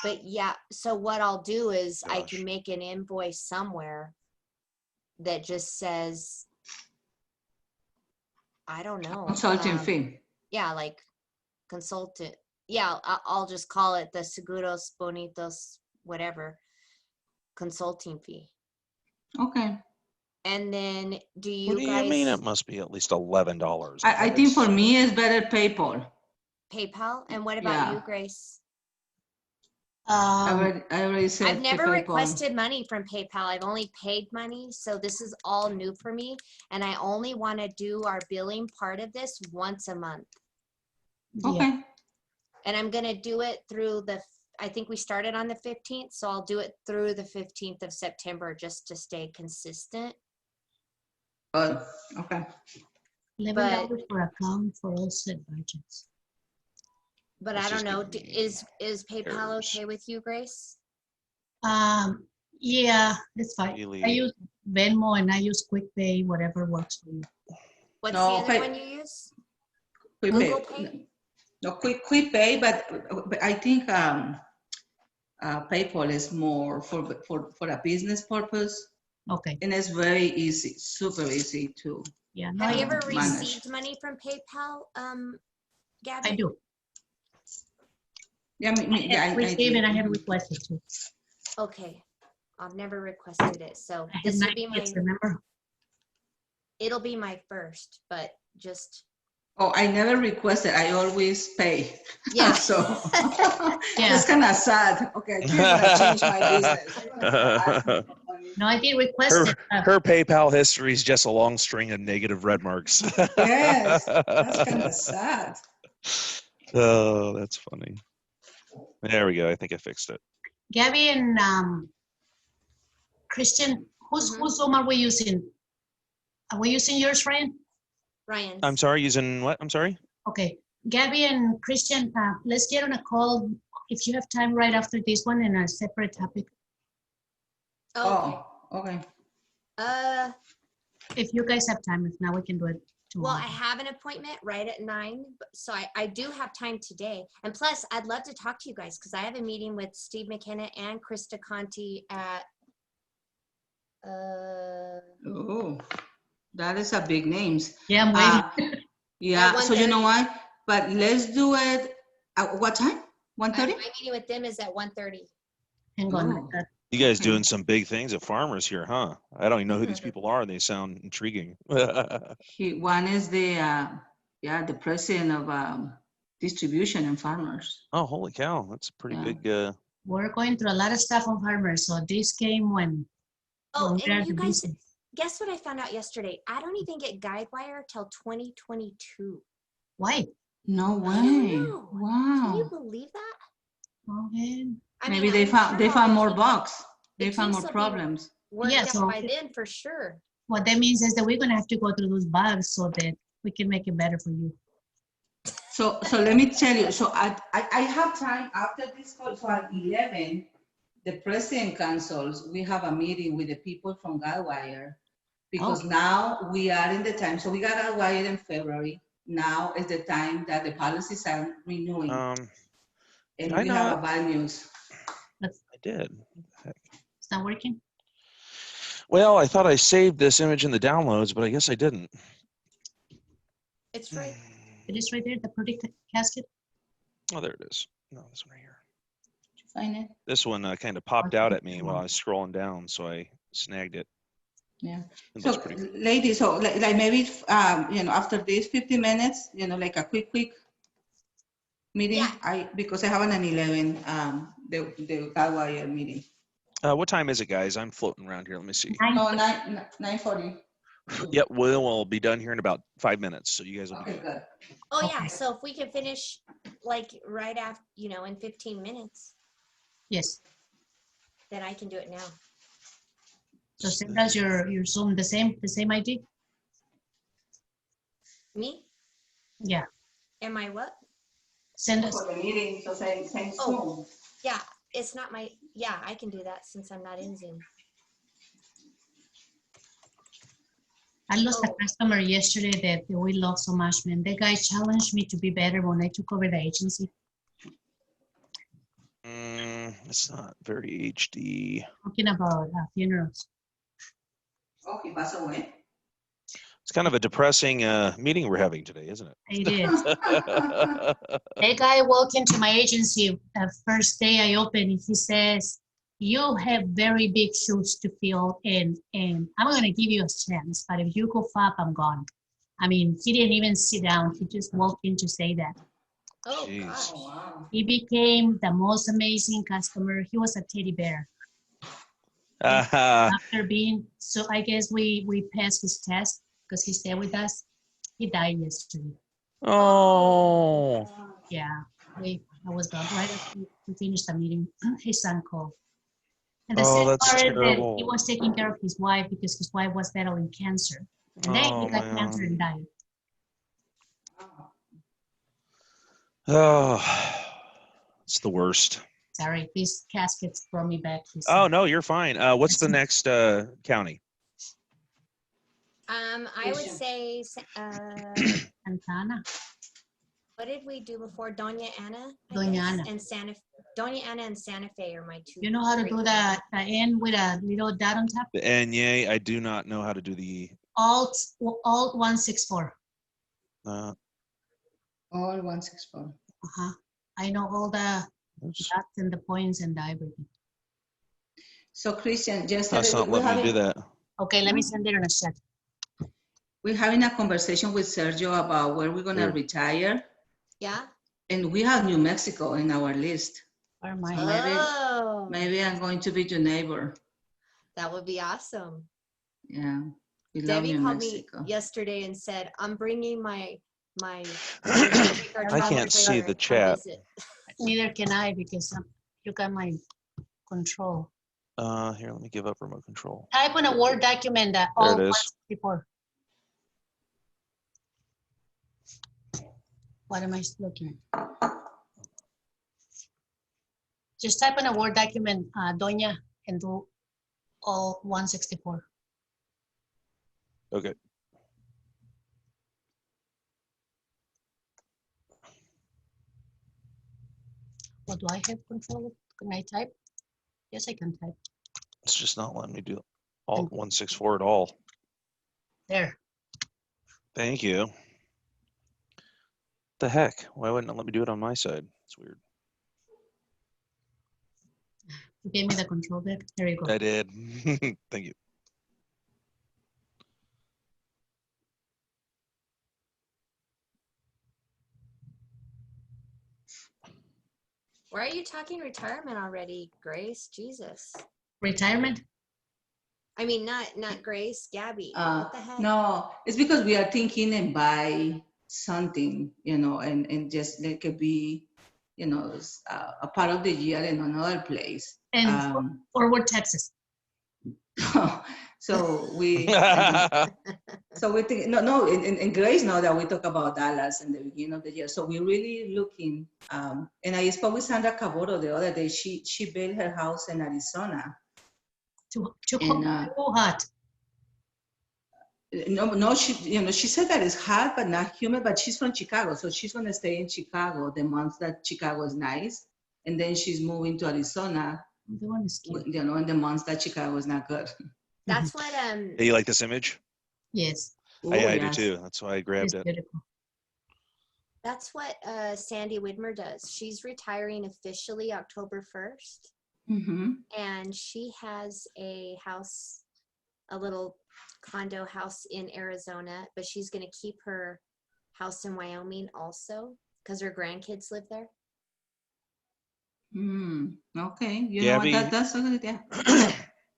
But yeah, so what I'll do is I Gosh. can make an invoice somewhere that just says, I don't know. Consulting fee. Yeah, like consultant. Yeah, I'll just call it the Seguros Bonitos, whatever, consulting fee. Okay. And then do you What do guys you mean it must be at least $11? I think for me it's better PayPal. PayPal? And what about Yeah. you, Grace? I already said I've never PayPal. requested money from PayPal. I've only paid money. So this is all new for me. And I only want to do our billing part of this once a month. Okay. And I'm going to do it through I think we started on the 15th. So I'll do it through the 15th of September just to stay consistent. Okay. $11 for account for all set budgets. But This I don't is know, giving me is PayPal errors. okay with you, Grace? Yeah, that's fine. I Really? use Venmo and I use QuickPay, whatever works for you. What's No, the other okay. one you use? Quick Google pay. Pay? No, quick pay, but I think PayPal is more for a business purpose, Okay, and it's very easy, super easy to yeah, no, Have you I, ever manage. received money from PayPal, Gabby? I do. Yeah, I have received and I have mhm. requested to. Okay, I've never requested it, so I have this will 9 be my, kids, remember? it'll be my first, but just, Oh, I never requested. I always pay. yeah. So Yeah. it's kind of sad. Okay, I think I'm gonna change my business. I'm gonna start asking for money. No, I did request it. Her PayPal history is just a long string of negative red marks. Yes, that's kind of sad. Oh, that's funny. There we go. I think I fixed it. Gabby and Christian, whose Mhm. Zoom are we using? Are we using yours, Ryan? Ryan's. I'm sorry, using what? I'm sorry? Okay, Gabby and Christian, let's get on a call if you have time right after this one in a separate topic. Okay. Oh, okay. If you guys have time, if not, we can do it Well, tomorrow. I have an appointment right at 9, so I do have time today. And plus, I'd love to talk to you guys because I have a meeting with Steve McKenna and Krista Conti at, Oh, that is a big names. Yeah, I'm waiting. Yeah, At so you know 1:30. what? But let's do it at what time? my 1:30? meeting with them is at 1:30. Hang on. Oh. You guys Okay. doing some big things at Farmers here, huh? I don't even know who these people are. They sound intriguing. One is the president of distribution and farmers. Oh, holy cow. That's a pretty Yeah. big. We're going through a lot of stuff on farmers, so this came when Oh, we're and at you the guys, business. guess what I found out yesterday? I don't even get Guidewire till 2022. Why? No way. I don't know. Can you Wow. believe that? Okay. I Maybe mean, they I'm found sure all the more kinks- bugs. They the found kinks more will be problems. worked Yeah, out so- by then for sure. What that means is that we're gonna have to go through those bugs so that we can make it better for you. So let me tell you. So I have time after this call. So at 11, the president cancels. We have a meeting with the people from Guidewire because now we are in the time. So we got Guidewire in February. Now is the time that the policies are renewing, and I we know have it. a bad news. I did. It's not working? Well, I thought I saved this image in the downloads, but I guess I didn't. It's right. It is right there, the pretty casket. Oh, there it is. No, this one right here. Did you find it? This one kind of popped out at me while I was scrolling down, so I snagged it. Yeah. It So looks pretty good. ladies, so like maybe after these 50 minutes, like a quick meeting. Yeah. Because I have an 11 the Guidewire meeting. What time is it, guys? I'm floating around here. Let me see. No, 9:40. Yep, we'll be done here in about 5 minutes, so you guys will be Okay, good. good. Oh yeah. Okay. So if we can finish like right after, in 15 minutes, Yes. then I can do it now. So send us your Zoom, the same ID? Me? Yeah. Am I what? Send us, For the meeting, so same Oh. Yeah. It's not my. Yeah, I can do that since I'm not in Zoom. I lost a Oh. customer yesterday that we love so much, man. The guy challenged me to be better when I took over the agency. It's not very HD. Talking about funerals. Oh, he passed away. It's kind of a depressing meeting we're having today, isn't it? It is. That guy walked into my agency the first day I opened. He says, "You have very big shoes to fill, and I'm going to give you a chance. But if you go up, I'm gone." I mean, he didn't even sit down. He just walked in to say that. Oh Jeez. gosh. Oh, wow. He became the most amazing customer. He was a teddy bear. After being, so I guess we passed his test because he stayed with us. He died yesterday. Oh. Yeah, I was done right after we finished the meeting. His son called. And the Oh, sad that's part is that he terrible. was taking care of his wife because his wife was battling cancer. And then Oh, he got cancer and man. died. Oh, it's the worst. Sorry, these caskets brought me back. Oh, no, you're fine. What's the next county? I would Christian. say, Santana. what did we do before? Doña Ana, I Doña guess, Ana. and Doña Ana and Santa Fe are my two. You know how to do frequent the N with a little dot on top? The Enye, I do not know how to do the. Alt 164. Uh, All 164. Uh-huh. I know all the oops, dots and the points and the everything. So Christian, yesterday that's not we're letting me do having, that. Okay, let me send it in a chat. we're having a conversation with Sergio about where we're gonna Here. retire. Yeah. And we have New Mexico in our list. Where am So I? maybe I'm going to be your neighbor. That would be awesome. Yeah, we love Debbie New called Mexico. me yesterday and said, I'm bringing my I travel can't see trailer the and come chat. visit." Neither can I because you got my control. Here, let me give up remote control. Type in a Word document that There all it is. 164. What am I looking at? Just type in a Word document, Doña, and do all 164. Okay. What do I have control of? Can I type? Yes, I can type. It's just not letting me do Alt 164 at all. There. Thank you. The heck? Why wouldn't it let me do it on my side? It's weird. You gave me the control there. There you go. I did. Thank you. Why are you talking retirement already, Grace? Jesus. Retirement? I mean, not Grace, Gabby. What the heck? No, it's because we are thinking and buy something, and just let it be, a part of the year in another place. And Forward, Texas. So we think no, and Grace know that we talk about Dallas in the beginning of the year. So we're really looking. And I spoke with Sandra Caboro the other day. She built her house in Arizona. Too And, hot. No, she said that it's hot but not humid. But she's from Chicago, so she's gonna stay in Chicago the months that Chicago is nice, and then she's moving to Arizona. The one is cute. In the months that Chicago is not good. That's what Hey, you like this image? Yes, Oh, I do yes. too. That's why I it's grabbed it. beautiful. that's what Sandy Widmer does. She's retiring officially October 1st. Mm-hmm. And she has a house, a little condo house in Arizona, but she's going to keep her house in Wyoming also because her grandkids live there. Okay, you know what? Gabby. That's a good idea.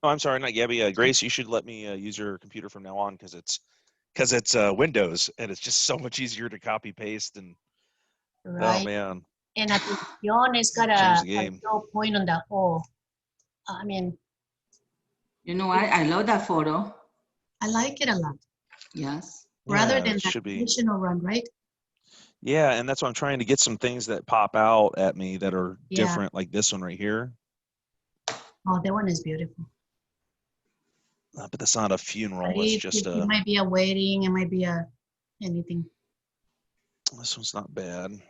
Oh, I'm sorry, not Gabby. Grace, you should let me use your computer from now on because it's Windows and it's just so much easier to copy paste and Right. oh man, And Atención has got change a the game. low point on the O. I mean, You know what? I love that photo. I like it a lot. Yes. Rather Yeah, than it the should be. traditional run, right? Yeah, and that's why I'm trying to get some things that pop out at me that are Yeah. different, like this one right here. Oh, that one is beautiful. But that's not a funeral. But It's it just a. might be a wedding. It might be a anything. This one's not bad.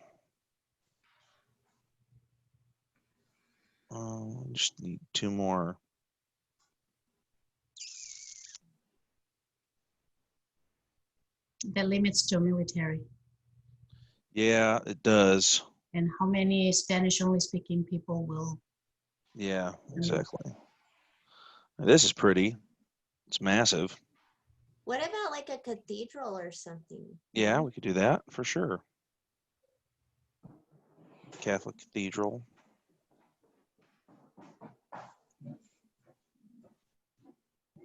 Just need two more. The limits to military. Yeah, it does. And how many Spanish only speaking people will. Yeah, exactly. This is pretty. It's massive. What about like a cathedral or something? Yeah, we could do that for sure. Catholic cathedral.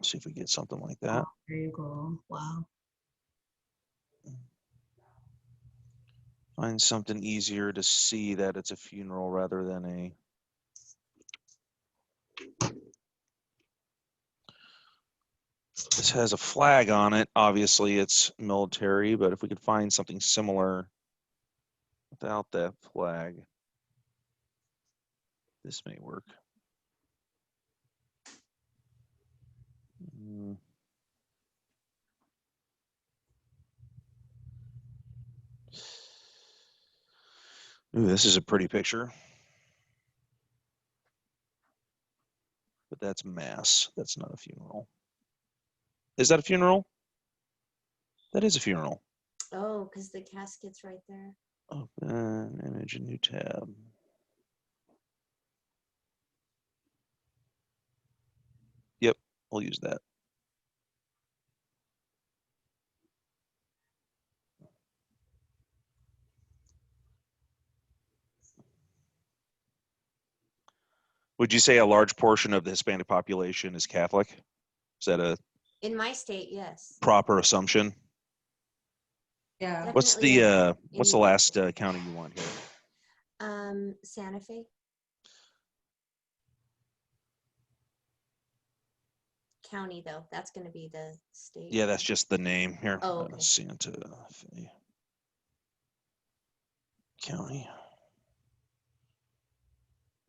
See if we get something like that. Oh, there you go. Wow. Find something easier to see that it's a funeral rather than a. This has a flag on it. Obviously, it's military, but if we could find something similar without that flag, this may work. Ooh, this is a pretty picture. But that's mass. That's not a funeral. Is that a funeral? That is a funeral. Oh, because the casket's right there. Open image, a new tab. Yep, we'll use that. Would you say a large portion of the Hispanic population is Catholic? Is that a In my state, yes. proper assumption? Yeah. What's Definitely the in what's the New last Mexico. county you want here? Santa Fe. County, though. That's going to be the state. Yeah, that's just the name here. Oh, okay. Santa Fe County.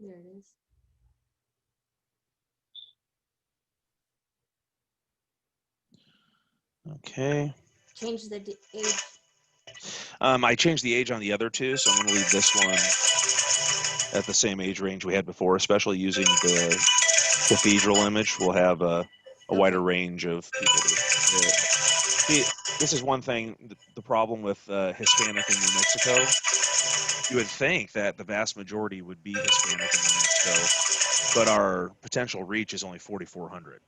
There it is. Okay. Change the age. I changed the age on the other two, so I'm going to leave this one at the same age range we had before, especially using the cathedral image. We'll have a wider range of people. This is one thing, the problem with Hispanic in New Mexico. You would think that the vast majority would be Hispanic in New Mexico, but our potential reach is only 4,400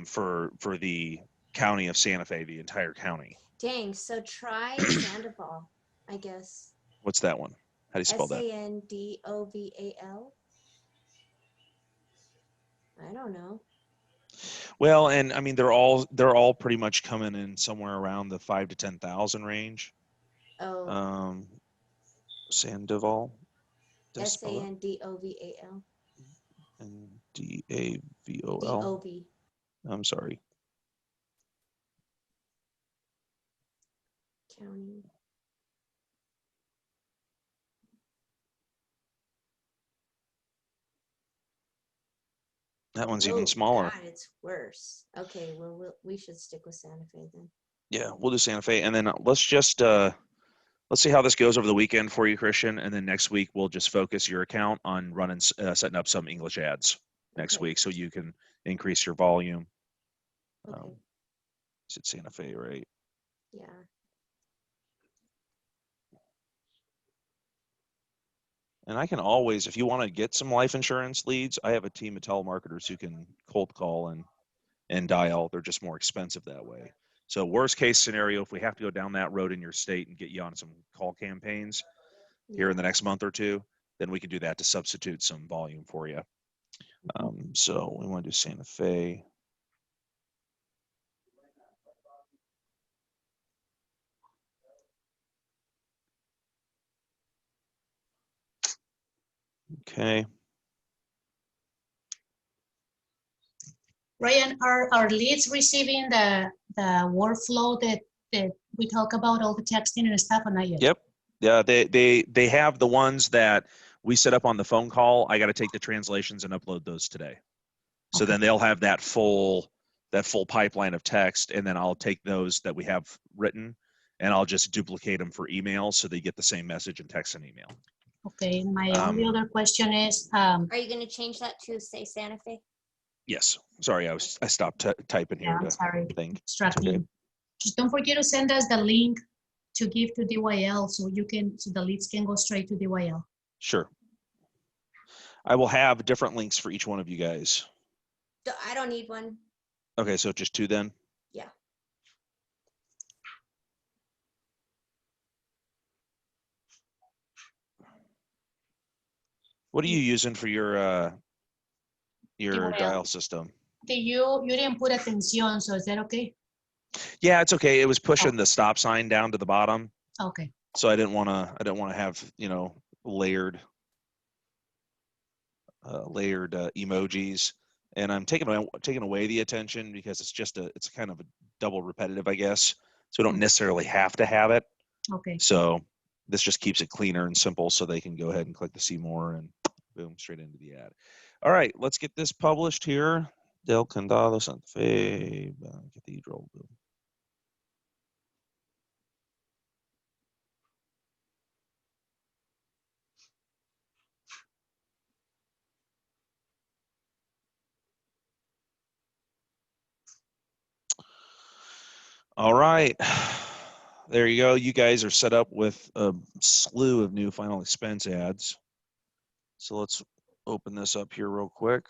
for the county of Santa Fe, the entire county. Dang, so try Sandoval, I guess. What's that one? How do you spell that? Sandoval? I don't know. Well, and I mean they're all pretty much coming in somewhere around the 5,000 to 10,000 range. Oh. Sandoval. Did I spell that? Sandoval. Ndavol. DOV. I'm sorry. County. That one's Oh, even smaller. God, it's worse. Okay, well, we should stick with Santa Fe then. Yeah, we'll do Santa Fe, and then let's just let's see how this goes over the weekend for you, Christian, and then next week we'll just focus your account on running setting up some English ads next Okay. week so you can increase your volume. Okay. Is it Santa Fe, right? Yeah. And I can always, if you want to get some life insurance leads, I have a team of telemarketers who can cold call and dial. They're just more expensive that way. So worst case scenario, if we have to go down that road in your state and get you on some call campaigns here in the next month or two, then we can do that to substitute some volume for you. So we want to do Santa Fe. Okay. Ryan, are our leads receiving the workflow that we talk about, all the texting and stuff, or not yet? Yep. Yeah, they have the ones that we set up on the phone call. I got to take the translations and upload those today. So Okay. then they'll have that full pipeline of text, and then I'll take those that we have written and I'll just duplicate them for email so they get the same message in text and email. Okay, my only other question is, Are you going to change that to say Santa Fe? Yes. Sorry, I stopped typing here yeah, I'm to sorry, think. distracting. Okay. Just don't forget to send us the link to give to DYL so the leads can go straight to DYL. Sure. I will have different links for each one of you guys. I don't need one. Okay, so just two then? Yeah. What are you using for your DYL. dial system? You didn't put attention, so is that okay? Yeah, it's okay. It was pushing the stop sign down to the bottom. Okay. So I didn't want to have, layered emojis, and I'm taking away the attention because it's kind of a double repetitive, I guess. So we don't necessarily have to have it. Okay. So this just keeps it cleaner and simple so they can go ahead and click the see more and boom, straight into the ad. All right, let's get this published here. Del Condado, Santa Fe, Cathedral. Boom. All right. There you go. You guys are set up with a slew of new final expense ads. So let's open this up here real quick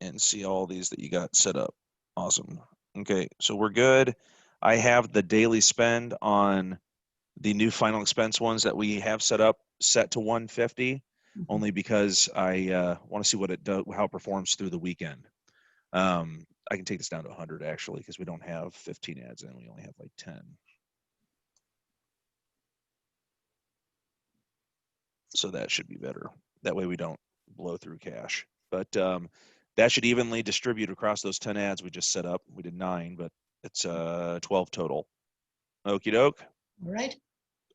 and see all these that you got set up. Awesome. Okay, so we're good. I have the daily spend on the new final expense ones that we have set up set to 150, only because I want to see what it does, how it performs through the weekend. I can take this down to 100 actually, because we don't have 15 ads in, we only have like 10. So that should be better. That way we don't blow through cash. But that should evenly distribute across those 10 ads we just set up. We did 9, but it's 12 total. Okie doke. All right.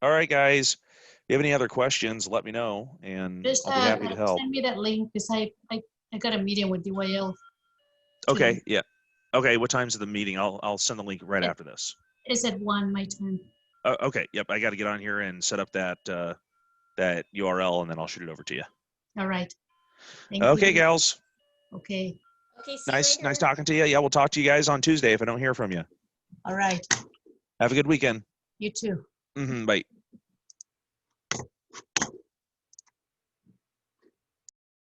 All right, guys. If you have any other questions, let me know, and Just I'll be happy to help. send me that link because I got a meeting with DYL. Okay, today. yeah. Okay, what time's the meeting? I'll send the link right It- after this. It's at 1 my time. Okay, yep. I got to get on here and set up that that URL, and then I'll shoot it over to you. All right. Thank Okay, you. gals. Okay. Okay, see Nice you later. talking to you. Yeah, we'll talk to you guys on Tuesday if I don't hear from you. All right. Have a good weekend. You too. Bye.